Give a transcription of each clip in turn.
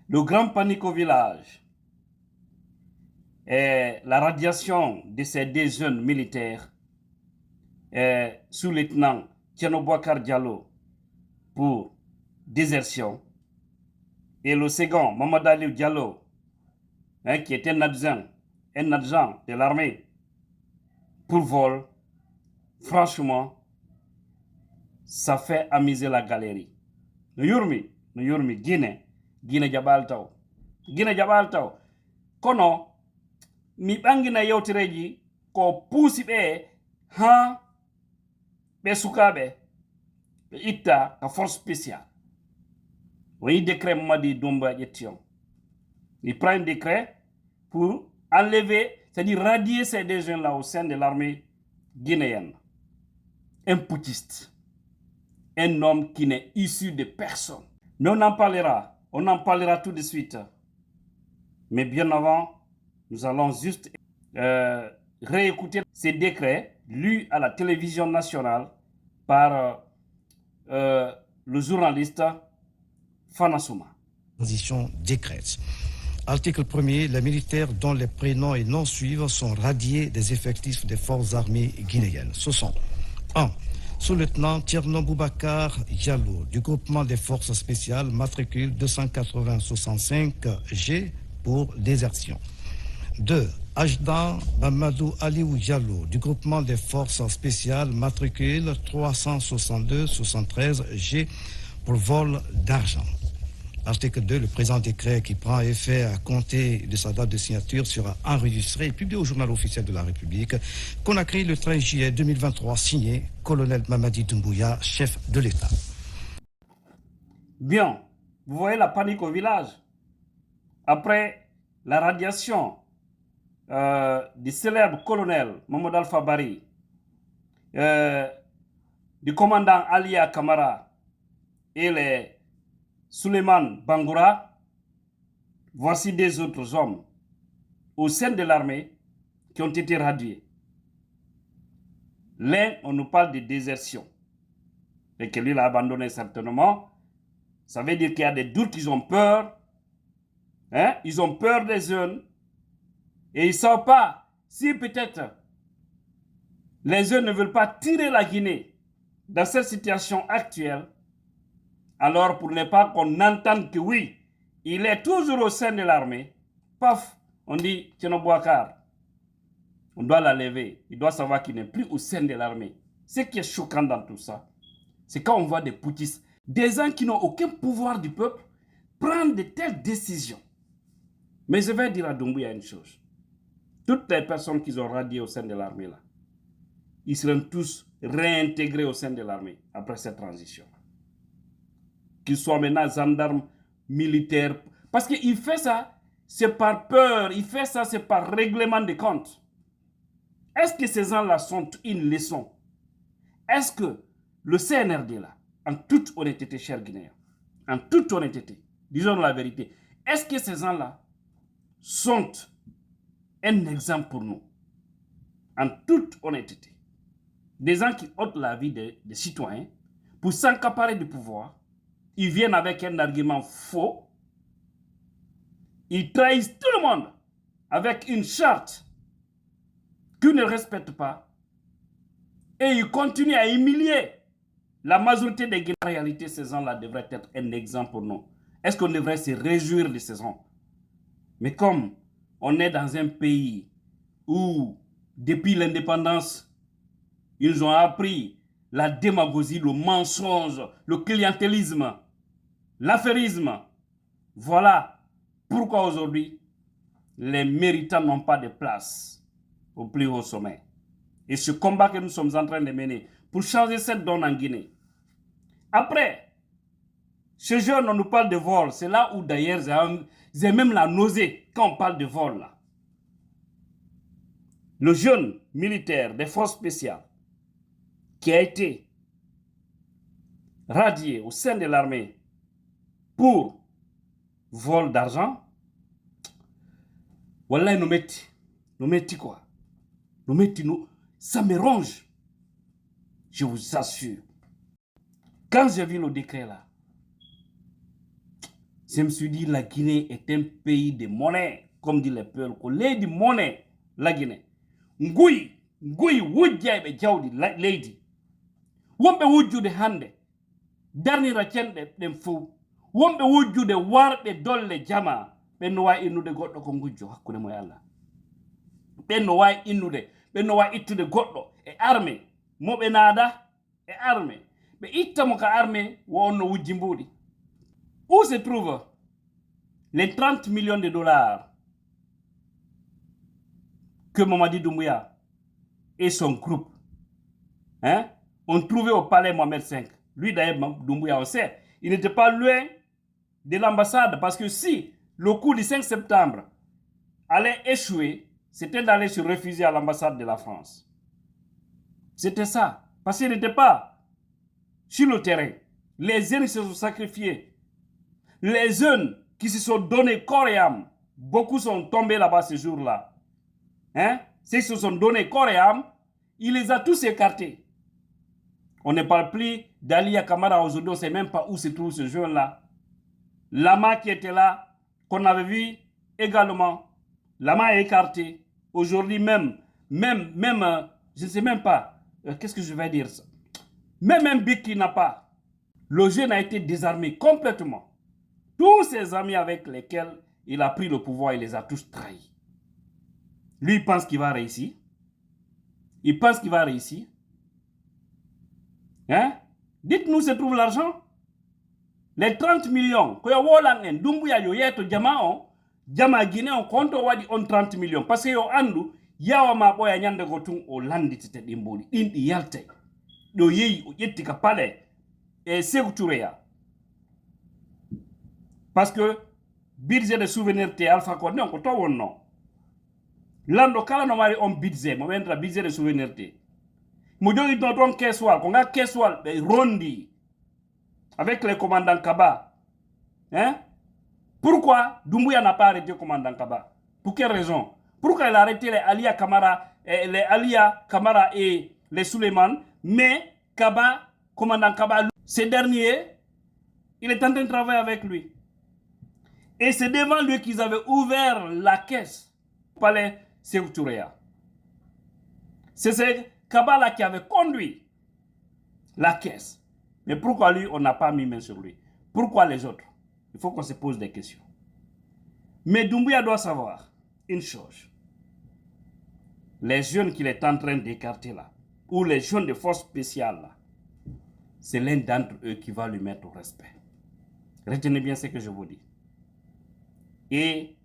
Le grand panique au village et la radiation de ces deux jeunes militaires, sous-lieutenant Tieno Bouakar Diallo pour désertion, et le second, Mamadou Ali Diallo, qui est un adjoint de l'armée pour vol, franchement, ça fait amuser la galerie. No yurmi, Guinée jabal taw. Kono, mi bangina yewtireji ko puusi ɓe ha ɓe sukaɓe ɓe itta ka force spéciale. Woni décret Mamadi Doumbouya ƴetti. Il prend un décret pour enlever, c'est-à-dire radier ces deux jeunes-là au sein de l'armée guinéenne. Un putschiste, un homme qui n'est issu de personne. Mais on en parlera tout de suite. Mais bien avant, nous allons juste réécouter ces décrets lus à la télévision nationale par le journaliste Fanasouma. Transition décrète. Article 1er, les militaires dont les prénoms et noms suivants sont radiés des effectifs des forces armées guinéennes. Ce sont 1. Sous-lieutenant Tierno Boubacar Diallo du groupement des forces spéciales matricule 280-65G pour désertion. 2. Ajdan Mamadou Aliou Diallo du groupement des forces spéciales matricule 362-73G pour vol d'argent. Article 2, le présent décret qui prend effet à compter de sa date de signature sera enregistré et publié au journal officiel de la République. Conakry le 13 juillet 2023, signé colonel Mamadi Doumbouya, chef de l'État. Bien, vous voyez la panique au village. Après la radiation du célèbre colonel Mamadou Alpha Bari, du commandant Alia Kamara et les Souleymane Bangoura, voici des autres hommes au sein de l'armée qui ont été radiés. L'un, on nous parle de désertion. Et que lui l'a abandonné certainement. Ça veut dire qu'il y a des doutes, ils ont peur. Ils ont peur des jeunes. Et ils ne savent pas si peut-être les jeunes ne veulent pas tirer la Guinée dans cette situation actuelle. Alors, pour ne pas qu'on entende que oui, il est toujours au sein de l'armée, paf, on dit Tieno Bouakar. On doit la lever. Il doit savoir qu'il n'est plus au sein de l'armée. Ce qui est choquant dans tout ça, c'est quand on voit des putschistes, des gens qui n'ont aucun pouvoir du peuple, prendre de telles décisions. Mais je vais dire à Doumbouya une chose. Toutes les personnes qu'ils ont radiées au sein de l'armée, là, ils seront tous réintégrés au sein de l'armée après cette transition. Qu'ils soient maintenant gendarmes, militaires. Parce qu'il fait ça, c'est par peur. Il fait ça, c'est par règlement de compte. Est-ce que ces gens-là sont une leçon? Est-ce que le CNRD, là, en toute honnêteté, chers Guinéens, en toute honnêteté, disons la vérité, est-ce que ces gens-là sont un exemple pour nous? En toute honnêteté. Des gens qui ôtent la vie des citoyens pour s'accaparer du pouvoir. Ils viennent avec un argument faux. Ils trahissent tout le monde avec une charte qu'ils ne respectent pas. Et ils continuent à humilier la majorité des Guinéens. En réalité, ces gens-là devraient être un exemple pour nous. Est-ce qu'on devrait se réjouir de ces gens? Mais comme on est dans un pays où, depuis l'indépendance, ils ont appris la démagogie, le mensonge, le clientélisme, l'affairisme. Voilà pourquoi aujourd'hui, les méritants n'ont pas de place au plus haut sommet. Et ce combat que nous sommes en train de mener pour changer cette donne en Guinée. Après, ce jeune, on nous parle de vol. C'est là où d'ailleurs, j'ai même la nausée quand on parle de vol. Là. Le jeune militaire des forces spéciales qui a été radié au sein de l'armée pour vol d'argent, voilà, nous mettons quoi? Nous mettons, ça me ronge. Je vous assure. Quand j'ai vu le décret là, je me suis dit, la Guinée est un pays de monnaie, comme dit les peuples. Lady monnaie, la Guinée. Ngui wujjayɓe jawdi leydi. Wonɓe wujjude hande, darnira cenɗe ɗen fof. Wonɓe wujjude warɓe dolle jama, ɓen no wawi innude goɗɗo ko gujjo hakkude mo e Allah. Ɓen no wawi innude, ɓen no wawi ittude goɗɗo e armée, moɓe naada e armée. Ɓe itta mo ka armée wo on no wujji mbuɗi. Où se trouvent les 30 millions de dollars que Mamadi Doumbouya et son groupe ont trouvé au palais Mohamed V? Lui d'ailleurs, Doumbouya, on sait, il n'était pas loin de l'ambassade, parce que si le coup du 5 septembre allait échouer, c'était d'aller se refuser à l'ambassade de la France. C'était ça, parce qu'il n'était pas sur le terrain. Les jeunes se sont sacrifiés. Les jeunes qui se sont donnés corps et âme, beaucoup sont tombés là-bas ce jour-là. Ceux qui se sont donnés corps et âme, il les a tous écartés. On ne parle plus d'Aliya Kamara aujourd'hui, on ne sait même pas où se trouve ce jeune-là. Lama qui était là, qu'on avait vu également, Lama est écarté. Aujourd'hui même, je ne sais même pas, qu'est-ce que je vais dire ça? Même un bic qui n'a pas. Le jeune a été désarmé complètement. Tous ses amis avec lesquels il a pris le pouvoir, il les a tous trahis. Lui, il pense qu'il va réussir. Il pense qu'il va réussir. Dites-nous où se trouve l'argent. Les 30 millions. Doumbouya yo yeto jama Guinée on compte wadi on 30 millions. Parce que yo andu, yawa ma boya nyande gotung o landi tete dimboli. Indi yalte. Do yeyi o yetti ka pale. Et Sékou Touré ya. Parce que budget de souvenir te Alpha Condé on ko to wonno. Lando kala no mari on budget, mo wentra budget de souvenir te. Mo jogi ton ton keswal, ko nga keswal be rondi avec les commandants Kaba. Pourquoi Doumbouya n'a pas arrêté le commandant Kaba? Pour quelle raison? Pourquoi il a arrêté les Aliya Kamara et les Suleiman, mais Kaba, commandant Kaba, ces derniers, il est en train de travailler avec lui. Et c'est devant lui qu'ils avaient ouvert la caisse au palais Sékou Touré. C'est ce Kaba-là qui avait conduit la caisse. Mais pourquoi lui, on n'a pas mis main sur lui? Pourquoi les autres? Il faut qu'on se pose des questions. Mais Doumbouya doit savoir une chose. Les jeunes qu'il est en train d'écarter là, ou les jeunes de force spéciale là, c'est l'un d'entre eux qui va lui mettre au respect. Retenez bien ce que je vous dis. Et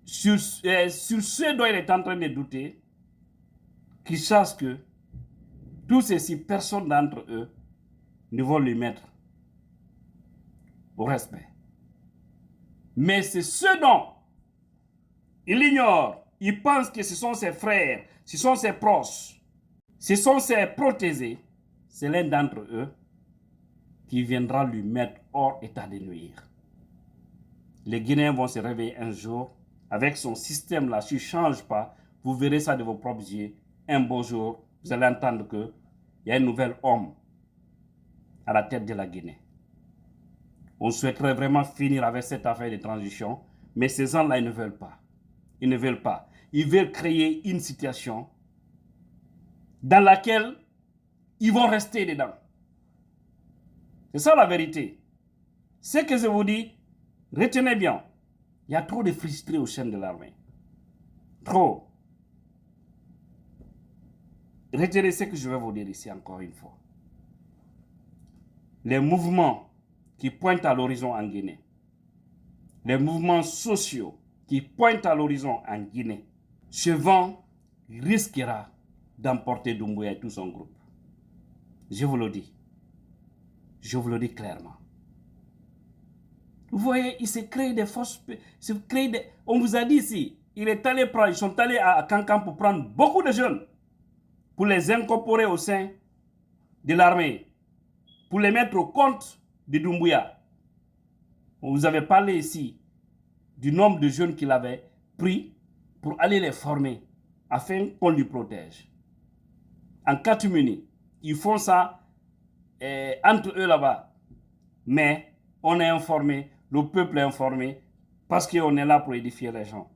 sur ceux dont il est en train de douter, qu'ils sachent que tous ceci, personne d'entre eux ne vont lui mettre au respect. Mais c'est ceux dont il ignore, il pense que ce sont ses frères, ce sont ses proches, ce sont ses protégés, c'est l'un d'entre eux qui viendra lui mettre hors état de nuire. Les Guinéens vont se réveiller un jour avec son système là. Si je ne change pas, vous verrez ça de vos propres yeux. Un beau jour, vous allez entendre qu'il y a un nouvel homme à la tête de la Guinée. On souhaiterait vraiment finir avec cette affaire de transition, mais ces gens-là, ils ne veulent pas. Ils ne veulent pas. Ils veulent créer une situation dans laquelle ils vont rester dedans. C'est ça la vérité. Ce que je vous dis, retenez bien. Il y a trop de frustrés au sein de l'armée. Trop. Retenez ce que je vais vous dire ici encore une fois. Les mouvements qui pointent à l'horizon en Guinée, les mouvements sociaux qui pointent à l'horizon en Guinée, ce vent risquera d'emporter Doumbouya et tout son groupe. Je vous le dis. Je vous le dis clairement. Vous voyez, il s'est créé des forces. On vous a dit ici, ils sont allés à Kankan pour prendre beaucoup de jeunes, pour les incorporer au sein de l'armée, pour les mettre au compte de Doumbouya. On vous avait parlé ici du nombre de jeunes qu'il avait pris pour aller les former afin qu'on lui protège. En catimini, ils font ça entre eux là-bas. Mais on est informé, le peuple est informé, parce qu'on est là pour édifier les gens.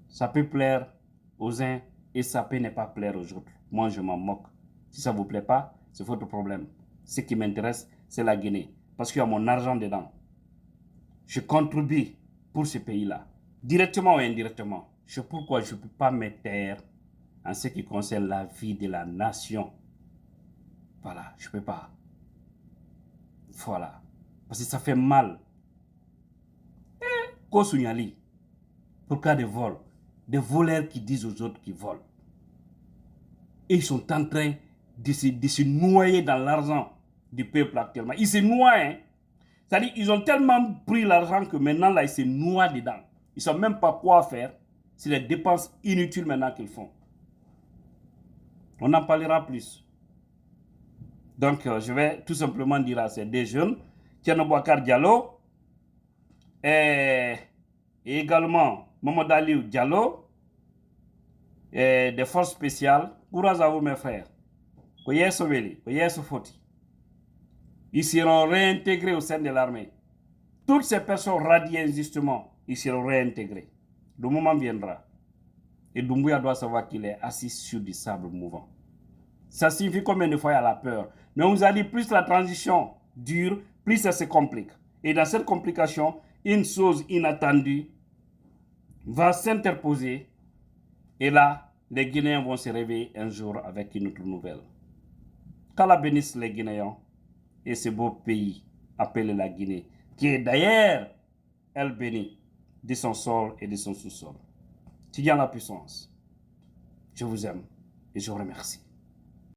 Ça peut plaire aux uns et ça peut ne pas plaire aux autres. Moi, je m'en moque. Si ça ne vous plaît pas, c'est votre problème. Ce qui m'intéresse, c'est la Guinée. Parce qu'il y a mon argent dedans. Je contribue pour ce pays-là. Directement ou indirectement. C'est pourquoi je ne peux pas me taire en ce qui concerne la vie de la nation. Voilà, je ne peux pas. Voilà. Parce que ça fait mal. Kosunyali. Pourquoi des vols? Des voleurs qui disent aux autres qu'ils volent. Et ils sont en train de se noyer dans l'argent du peuple actuellement. Ils se noient. Hein? C'est-à-dire qu'ils ont tellement pris l'argent que maintenant, là, ils se noient dedans. Ils ne savent même pas quoi faire. C'est des dépenses inutiles maintenant qu'ils font. On en parlera plus. Donc, je vais tout simplement dire à ces deux jeunes, Thierno Boubacar Diallo et également Mamadou Aliou Diallo, et des forces spéciales. Courage à vous, mes frères. Ils seront réintégrés au sein de l'armée. Toutes ces personnes radiées injustement, ils seront réintégrés. Le moment viendra. Et Doumbouya doit savoir qu'il est assis sur du sable mouvant. Ça signifie combien de fois il y a la peur. Mais on nous a dit plus la transition dure, plus ça se complique. Et dans cette complication, une chose inattendue va s'interposer. Et là, les Guinéens vont se réveiller un jour avec une autre nouvelle. Qu'Allah bénisse les Guinéens et ce beau pays appelé la Guinée, qui est d'ailleurs, elle bénit de son sol et de son sous-sol. Tu viens la puissance. Je vous aime et je vous remercie.